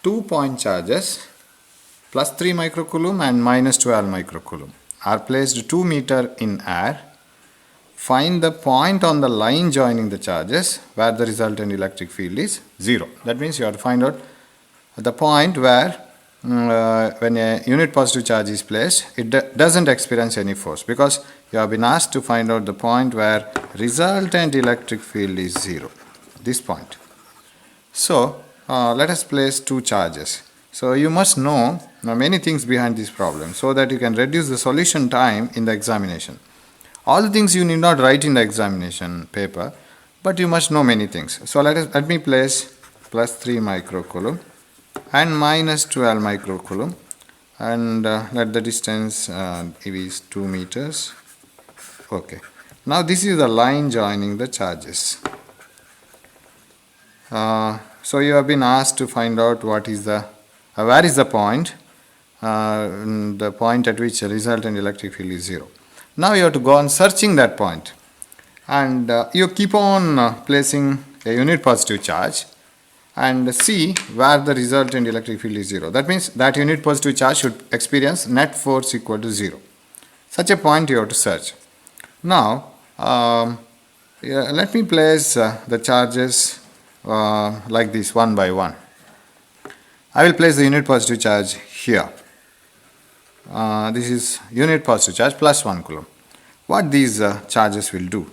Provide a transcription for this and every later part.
two point charges plus 3 microcoulomb and minus 12 microcoulomb are placed 2 meter in air. Find the point on the line joining the charges where the resultant electric field is 0. That means you have to find out the point where when a unit positive charge is placed, it doesn't experience any force, because you have been asked to find out the point where resultant electric field is 0. This point. So let us place two charges. So you must know many things behind this problem so that you can reduce the solution time in the examination. All the things you need not write in the examination paper, but you must know many things. So let me place plus 3 microcoulomb and minus 12 microcoulomb, and let the distance is 2 meters. Okay. Now this is the line joining the charges. So you have been asked to find out what is the where is the point at which the resultant electric field is 0. Now you have to go on searching that point, and you keep on placing a unit positive charge and see where the resultant electric field is 0. That means that unit positive charge should experience net force equal to 0. Such a point you have to search. Now let me place the charges like this, one by one. I will place the unit positive charge here. This is unit positive charge plus 1 coulomb. What these charges will do?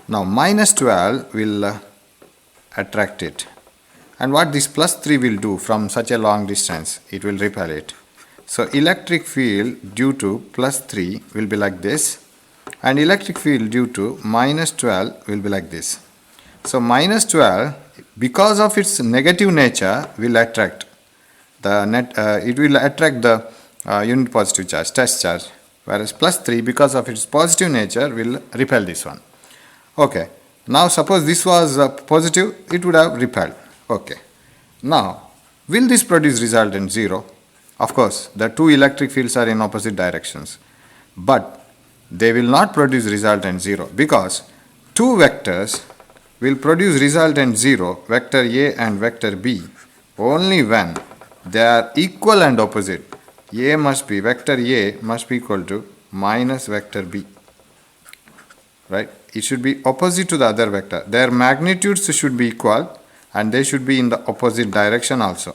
Now minus 12 will attract it. And what this plus 3 will do from such a long distance? It will repel it. So electric field due to plus 3 will be like this, and electric field due to minus 12 will be like this. So minus 12, because of its negative nature, will attract the it will attract the unit positive charge, test charge, whereas plus 3, because of its positive nature, will repel this one. Okay. Now suppose this was positive, it would have repelled. Okay. Now, will this produce resultant 0? Of course, the two electric fields are in opposite directions, but they will not produce resultant 0, because two vectors will produce resultant 0, vector A and vector B, only when they are equal and opposite. Vector A must be equal to minus vector B. Right? It should be opposite to the other vector. Their magnitudes should be equal, and they should be in the opposite direction also.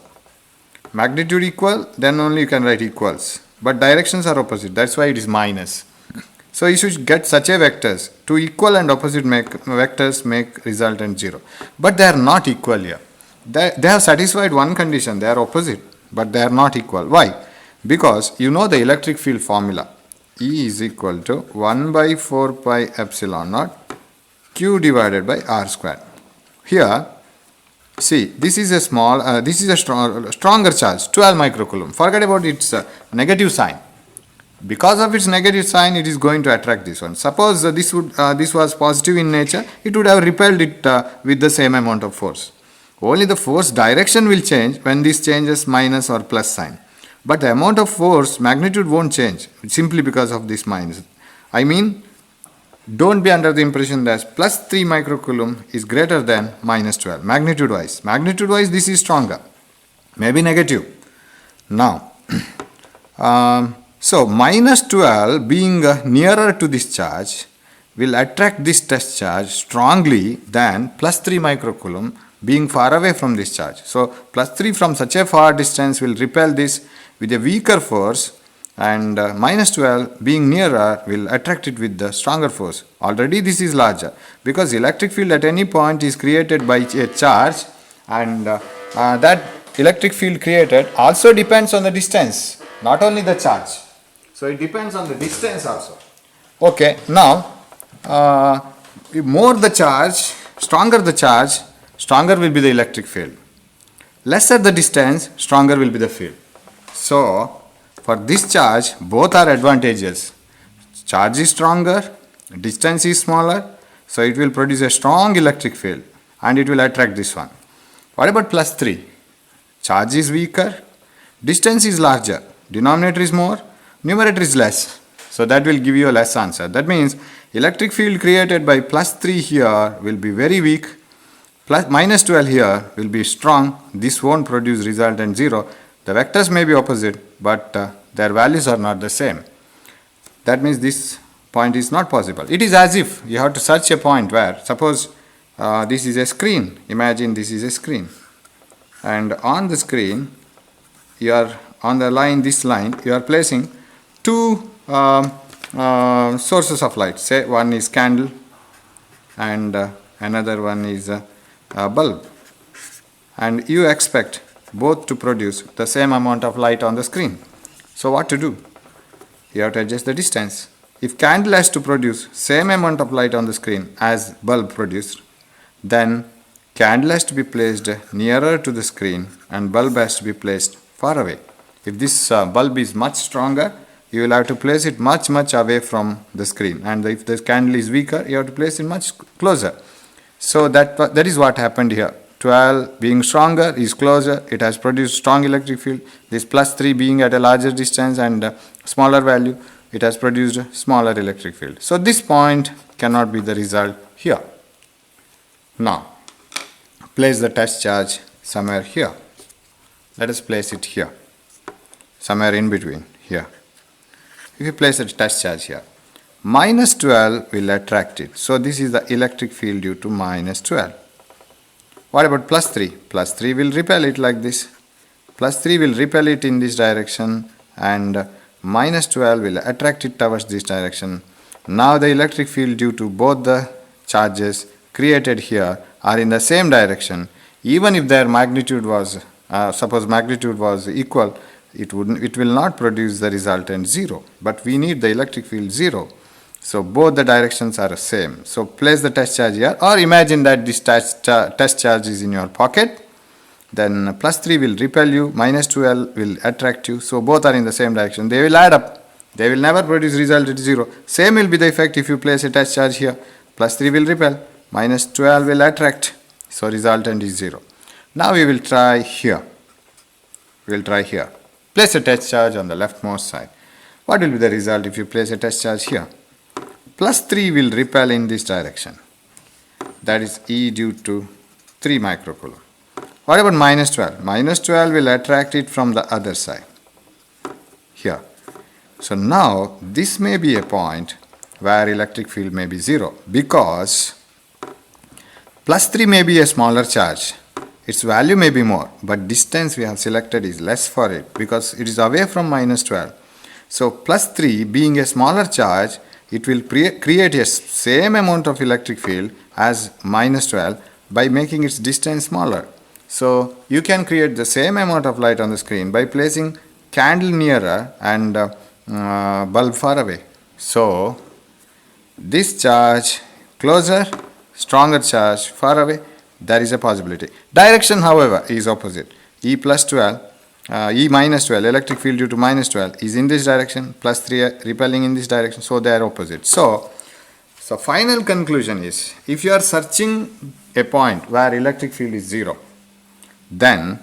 Magnitude equal, then only you can write equals. But directions are opposite, that's why it is minus. So you should get such a vectors. Two equal and opposite vectors make resultant 0. But they are not equal here. They have satisfied one condition, they are opposite, but they are not equal. Why? Because you know the electric field formula. E is equal to 1 by 4 pi epsilon naught Q divided by R squared. Here, see, this is a stronger charge, 12 microcoulomb. Forget about its negative sign. Because of its negative sign, it is going to attract this one. Suppose this was positive in nature, it would have repelled it with the same amount of force. Only the force direction will change when this changes minus or plus sign. But the amount of force, magnitude won't change simply because of this minus. I mean, don't be under the impression that plus 3 microcoulomb is greater than minus 12, magnitude wise. Magnitude wise, this is stronger, maybe negative. Now, so minus 12 being nearer to this charge will attract this test charge strongly than plus 3 microcoulomb being far away from this charge. So plus 3 from such a far distance will repel this with a weaker force, and minus 12 being nearer will attract it with the stronger force. Already this is larger, because electric field at any point is created by a charge, and that electric field created also depends on the distance, not only the charge. So it depends on the distance also. Okay, now more the charge, stronger the charge, stronger will be the electric field. Lesser the distance, stronger will be the field. So for this charge, both are advantages. Charge is stronger, distance is smaller, so it will produce a strong electric field and it will attract this one. What about plus 3? Charge is weaker, distance is larger, denominator is more, numerator is less. So that will give you a less answer. That means electric field created by plus 3 here will be very weak, Plus minus 12 here will be strong. This won't produce resultant 0. The vectors may be opposite, but their values are not the same. That means this point is not possible. It is as if you have to search a point where, suppose this is a screen. Imagine this is a screen. And on the screen, you are on the line, this line, you are placing two sources of light. Say one is candle and another one is a bulb. And you expect both to produce the same amount of light on the screen. So what to do? You have to adjust the distance. If candle has to produce same amount of light on the screen as bulb produced, then candle has to be placed nearer to the screen and bulb has to be placed far away. If this bulb is much stronger, you will have to place it much away from the screen, and if the candle is weaker, you have to place it much closer. So that is what happened here. 12 being stronger is closer, it has produced strong electric field. This plus 3 being at a larger distance and smaller value, it has produced a smaller electric field. So this point cannot be the result here. Now, place the test charge somewhere here. Let us place it here, somewhere in between here. If you place a test charge here, minus 12 will attract it. So this is the electric field due to minus 12. What about plus 3? Plus 3 will repel it like this. Plus 3 will repel it in this direction, and minus 12 will attract it towards this direction. Now the electric field due to both the charges created here are in the same direction. Even if their magnitude was, suppose magnitude was equal, it will not produce the resultant 0. But we need the electric field 0. So both the directions are the same. So place the test charge here, or imagine that this test charge is in your pocket. Then plus 3 will repel you, minus 12 will attract you. So both are in the same direction. They will add up. They will never produce resultant 0. Same will be the effect if you place a test charge here. Plus 3 will repel, minus 12 will attract. So resultant is 0. Now we will try here. We will try here. Place a test charge on the leftmost side. What will be the result if you place a test charge here? Plus 3 will repel in this direction. That is E due to 3 microcoulomb. What about minus 12? Minus 12 will attract it from the other side. Here. So now this may be a point where electric field may be 0, because plus 3 may be a smaller charge. Its value may be more, but distance we have selected is less for it because it is away from minus 12. So plus 3 being a smaller charge, it will create a same amount of electric field as minus 12 by making its distance smaller. So you can create the same amount of light on the screen by placing candle nearer and bulb far away. So this charge closer, stronger charge far away, there is a possibility. Direction, however, is opposite. E plus 12, E minus 12, electric field due to minus 12 is in this direction, plus 3 repelling in this direction, so they are opposite. So final conclusion is, if you are searching a point where electric field is 0, then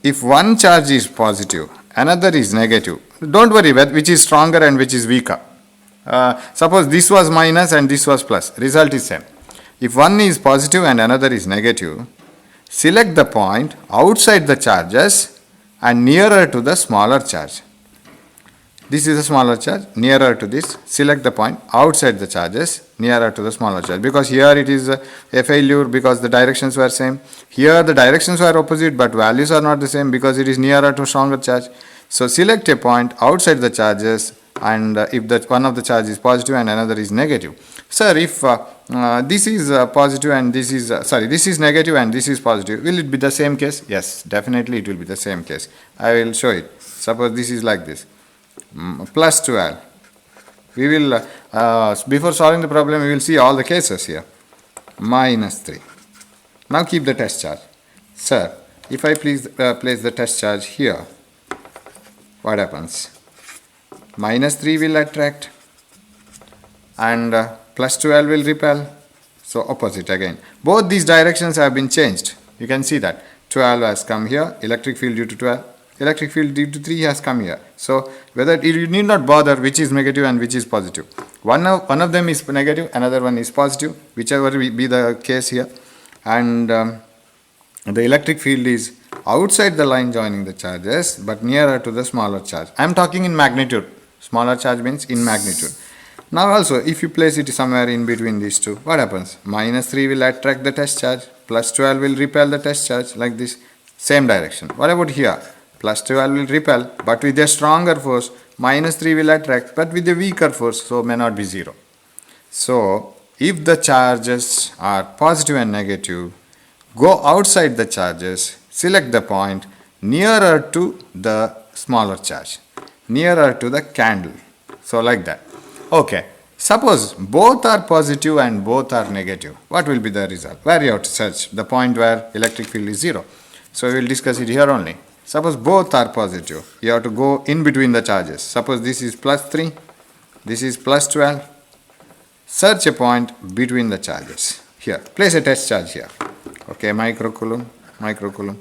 if one charge is positive, another is negative, don't worry which is stronger and which is weaker. Suppose this was minus and this was plus, result is same. If one is positive and another is negative, select the point outside the charges and nearer to the smaller charge. This is a smaller charge, nearer to this, select the point outside the charges, nearer to the smaller charge. Because here it is a failure because the directions were same. Here the directions were opposite but values are not the same because it is nearer to stronger charge. So select a point outside the charges, and if one of the charge is positive and another is negative. Sir, if this is positive and this is, this is negative and this is positive, will it be the same case? Yes, definitely it will be the same case. I will show it. Suppose this is like this, plus 12. We will, before solving the problem, we will see all the cases here. Minus 3. Now keep the test charge. Sir, if I place the test charge here, what happens? Minus 3 will attract and plus 12 will repel. So opposite again. Both these directions have been changed. You can see that. 12 has come here, electric field due to 12. Electric field due to 3 has come here. So whether you need not bother which is negative and which is positive. One of them is negative, another one is positive, whichever be the case here. and the electric field is outside the line joining the charges but nearer to the smaller charge. I am talking in magnitude. Smaller charge means in magnitude. Now also if you place it somewhere in between these two, what happens? -3 will attract the test charge, +12 will repel the test charge, like this, same direction. What about here? +12 will repel but with a stronger force, -3 will attract but with a weaker force, so may not be 0. So if the charges are positive and negative, go outside the charges, select the point nearer to the smaller charge, nearer to the candle. So like that. Okay. Suppose both are positive and both are negative. What will be the result? Where you have to search the point where electric field is 0. So we will discuss it here only. Suppose both are positive. You have to go in between the charges. Suppose this is +3, this is +12. Search a point between the charges. Here, place a test charge here. Okay, microcoulomb, microcoulomb.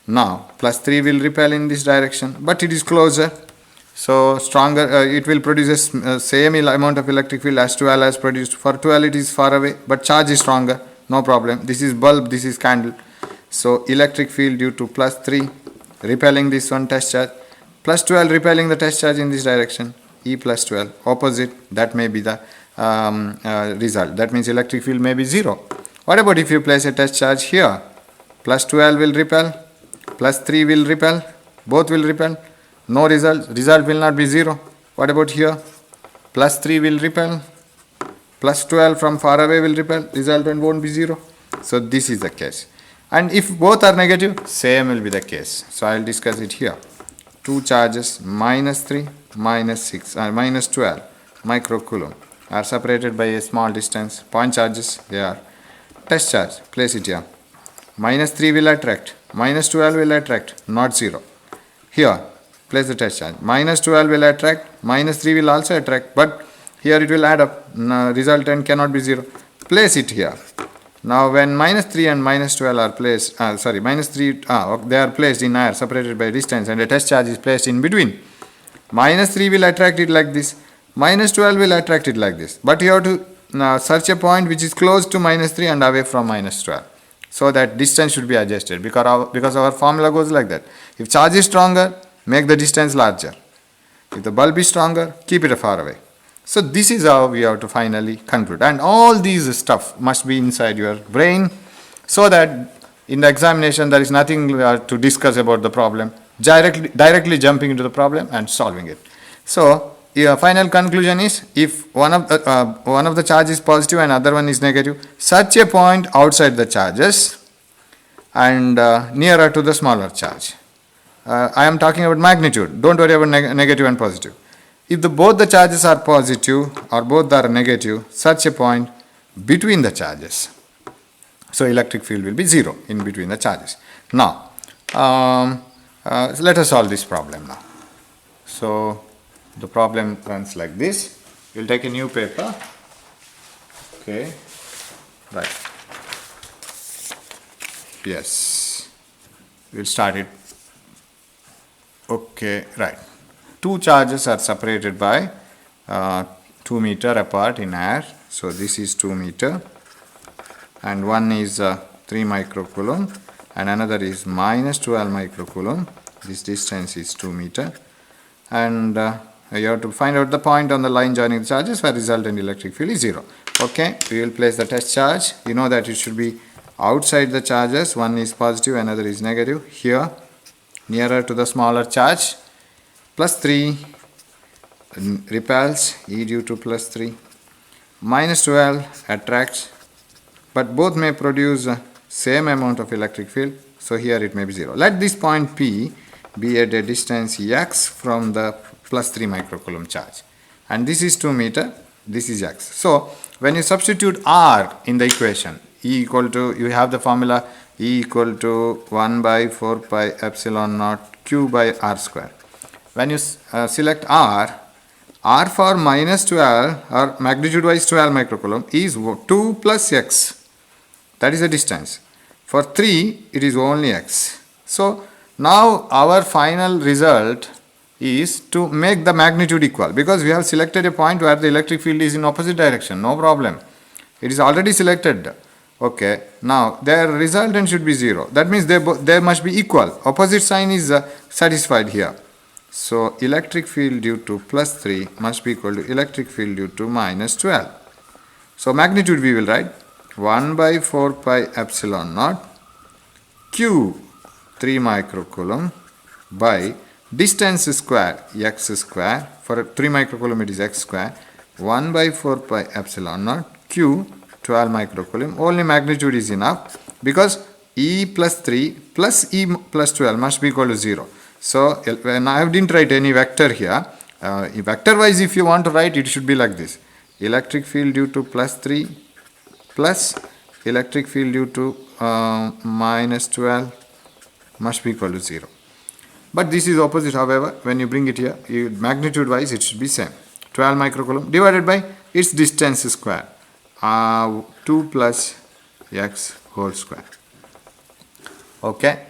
Now, +3 will repel in this direction, but it is closer. So, stronger, it will produce a same amount of electric field as 12 has produced. For 12, it is far away, but charge is stronger. No problem. This is bulb, this is candle. So, electric field due to +3 repelling this one test charge, +12 repelling the test charge in this direction, E +12, opposite, that may be the result. That means electric field may be 0. What about if you place a test charge here? +12 will repel, +3 will repel, both will repel, no result, result will not be 0. What about here? +3 will repel, +12 from far away will repel, resultant won't be 0. So this is the case. And if both are negative, same will be the case. So I will discuss it here. Two charges, -3, -6, -12 microcoulomb are separated by a small distance. Point charges, they are. Test charge, place it here. -3 will attract, -12 will attract, not 0. Here, place the test charge. -12 will attract, -3 will also attract, but here it will add up. Resultant cannot be 0. Place it here. Now when -3 and -12 are placed, -3, they are placed in air separated by distance and a test charge is placed in between. -3 will attract it like this, -12 will attract it like this. But you have to search a point which is close to -3 and away from -12. So that distance should be adjusted because our formula goes like that. If charge is stronger, make the distance larger. If the bulb is stronger, keep it far away. So this is how we have to finally conclude. And all these stuff must be inside your brain so that in the examination there is nothing to discuss about the problem. Directly jumping into the problem and solving it. So your final conclusion is, if one of the charge is positive and other one is negative, search a point outside the charges and nearer to the smaller charge. I am talking about magnitude. Don't worry about negative and positive. If both the charges are positive or both are negative, search a point between the charges. So electric field will be 0 in between the charges. Now, let us solve this problem now. So the problem runs like this. We'll take a new paper. Okay, right. Yes, we'll start it. Okay, right. Two charges are separated by 2 meter apart in air. So this is 2 meter and one is 3 microcoulomb and another is -12 microcoulomb. This distance is 2 meter and you have to find out the point on the line joining the charges where resultant electric field is 0. Okay, we will place the test charge. You know that it should be outside the charges. One is positive, another is negative. Here, nearer to the smaller charge, +3 repels, E due to +3. -12 attracts, but both may produce same amount of electric field. So here it may be 0. Let this point P be at a distance x from the +3 microcoulomb charge. And this is 2 meter, this is x. So when you substitute R in the equation, E equal to, you have the formula E equal to 1 by 4 pi epsilon naught Q by R square. When you select R for -12 or magnitude wise 12 microcoulomb is 2 plus x. That is the distance. For 3 it is only x. So now our final result is to make the magnitude equal, because we have selected a point where the electric field is in opposite direction. No problem. It is already selected. Okay, now their resultant should be 0. That means they must be equal. Opposite sign is satisfied here. So electric field due to plus 3 must be equal to electric field due to minus 12. So magnitude we will write 1 by 4 pi epsilon naught q 3 microcoulomb by distance square x square. For 3 microcoulomb it is x square. 1 by 4 pi epsilon naught q 12 microcoulomb. Only magnitude is enough because E plus 3 plus E plus 12 must be equal to 0. So when I didn't write any vector here, vector wise if you want to write it should be like this. Electric field due to plus 3 plus electric field due to minus 12 must be equal to 0. But this is opposite, however, when you bring it here, magnitude wise it should be same. 12 microcoulomb divided by its distance square, 2 plus x whole square. Okay,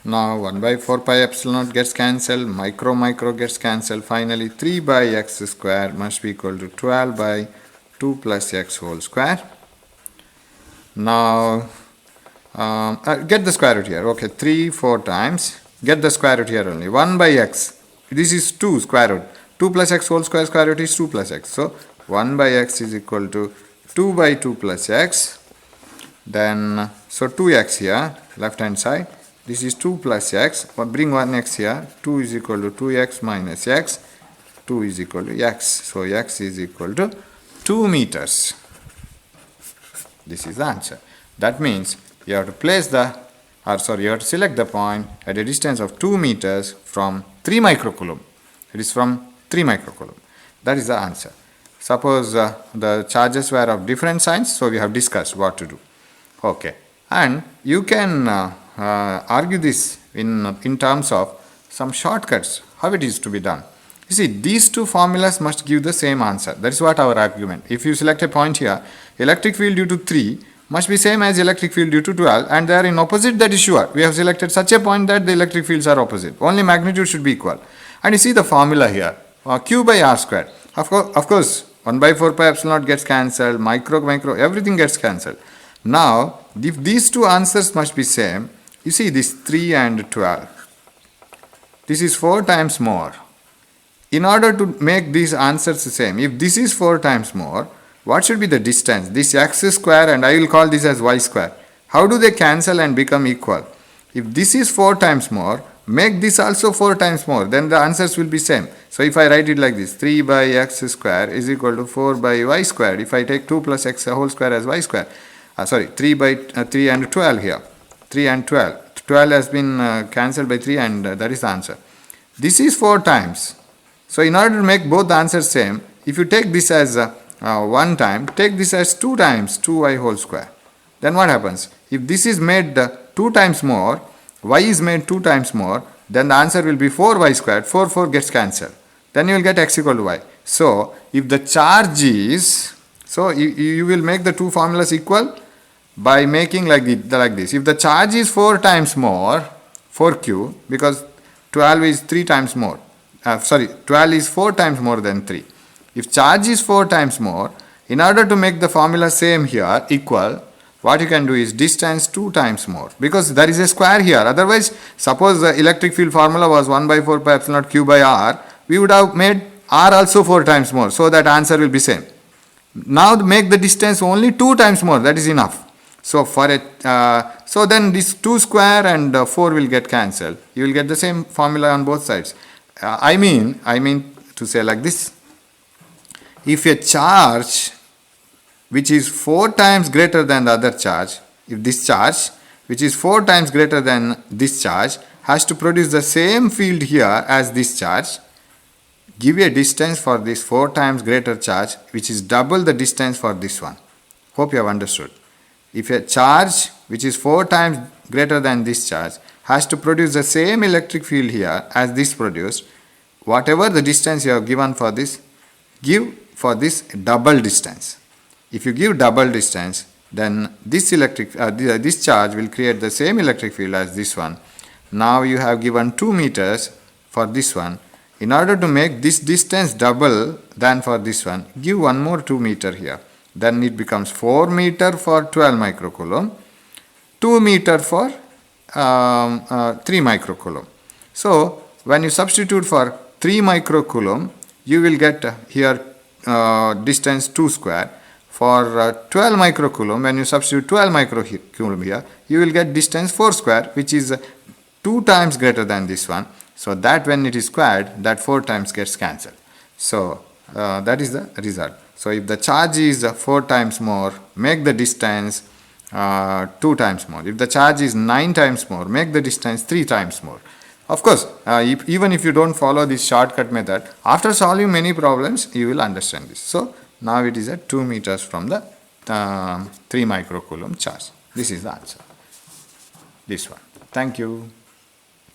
now 1 by 4 pi epsilon naught gets cancelled, micro gets cancelled. Finally 3 by x square must be equal to 12 by 2 plus x whole square. Now get the square root here. Okay, 3 4 times, get the square root here only. 1 by x, this is 2 square root. 2 plus x whole square, square root is 2 plus x. So 1 by x is equal to 2 by 2 plus x. Then so 2x here, left hand side. This is 2 plus x. Bring 1x here. 2 is equal to 2x minus x. 2 is equal to x. So x is equal to 2 meters. This is the answer. That means you have to place you have to select the point at a distance of 2 meters from 3 microcoulomb. It is from 3 microcoulomb. That is the answer. Suppose the charges were of different signs, so we have discussed what to do. Okay, and you can argue this in terms of some shortcuts, how it is to be done. You see, these two formulas must give the same answer. That is what our argument. If you select a point here, electric field due to 3 must be same as electric field due to 12, and they are in opposite, that is sure. We have selected such a point that the electric fields are opposite. Only magnitude should be equal. And you see the formula here, q by r squared. Of course, 1 by 4 pi epsilon naught gets cancelled, micro, everything gets cancelled. Now, if these two answers must be same, you see this 3 and 12. This is 4 times more. In order to make these answers the same, if this is 4 times more, what should be the distance? This x square, and I will call this as y square. How do they cancel and become equal? If this is 4 times more, make this also 4 times more, then the answers will be same. So if I write it like this, 3 by x square is equal to 4 by y square. If I take 2 plus x whole square as y square, 3 by 3 and 12 here. 3 and 12. 12 has been cancelled by 3 and that is the answer. This is 4 times. So in order to make both the answers same, if you take this as 1 time, take this as 2 times 2y whole square. Then what happens? If this is made 2 times more, y is made 2 times more, then the answer will be 4y squared. 4 gets cancelled. Then you will get x equal to y. So if the charge is, so you will make the two formulas equal by making like this. If the charge is 4 times more, 4q, because 12 is 3 times more. 12 is 4 times more than 3. If charge is 4 times more, in order to make the formula same here, equal, what you can do is distance 2 times more, because there is a square here. Otherwise, suppose the electric field formula was 1 by 4 pi epsilon naught q by r, we would have made r also 4 times more, so that answer will be same. Now make the distance only 2 times more, that is enough. So for so then this 2 square and 4 will get cancelled. You will get the same formula on both sides. I mean to say like this. If a charge which is 4 times greater than the other charge, if this charge which is 4 times greater than this charge has to produce the same field here as this charge, give a distance for this 4 times greater charge which is double the distance for this one. Hope you have understood. If a charge which is 4 times greater than this charge has to produce the same electric field here as this produced, whatever the distance you have given for this, give for this double distance. If you give double distance, then this this charge will create the same electric field as this one. Now you have given 2 meters for this one. In order to make this distance double than for this one, give one more 2 meter here. then it becomes 4 meter for 12 microcoulomb, 2 meter for 3 microcoulomb. So when you substitute for 3 microcoulomb, you will get here distance 2 square. For 12 microcoulomb, when you substitute 12 microcoulomb here, you will get distance 4 square, which is 2 times greater than this one. So that when it is squared, that 4 times gets cancelled. So that is the result. So if the charge is 4 times more, make the distance 2 times more. If the charge is 9 times more, make the distance 3 times more. Of course, even if you don't follow this shortcut method, after solving many problems, you will understand this. So now it is at 2 meters from the 3 microcoulomb charge. This is the answer. This one. Thank you.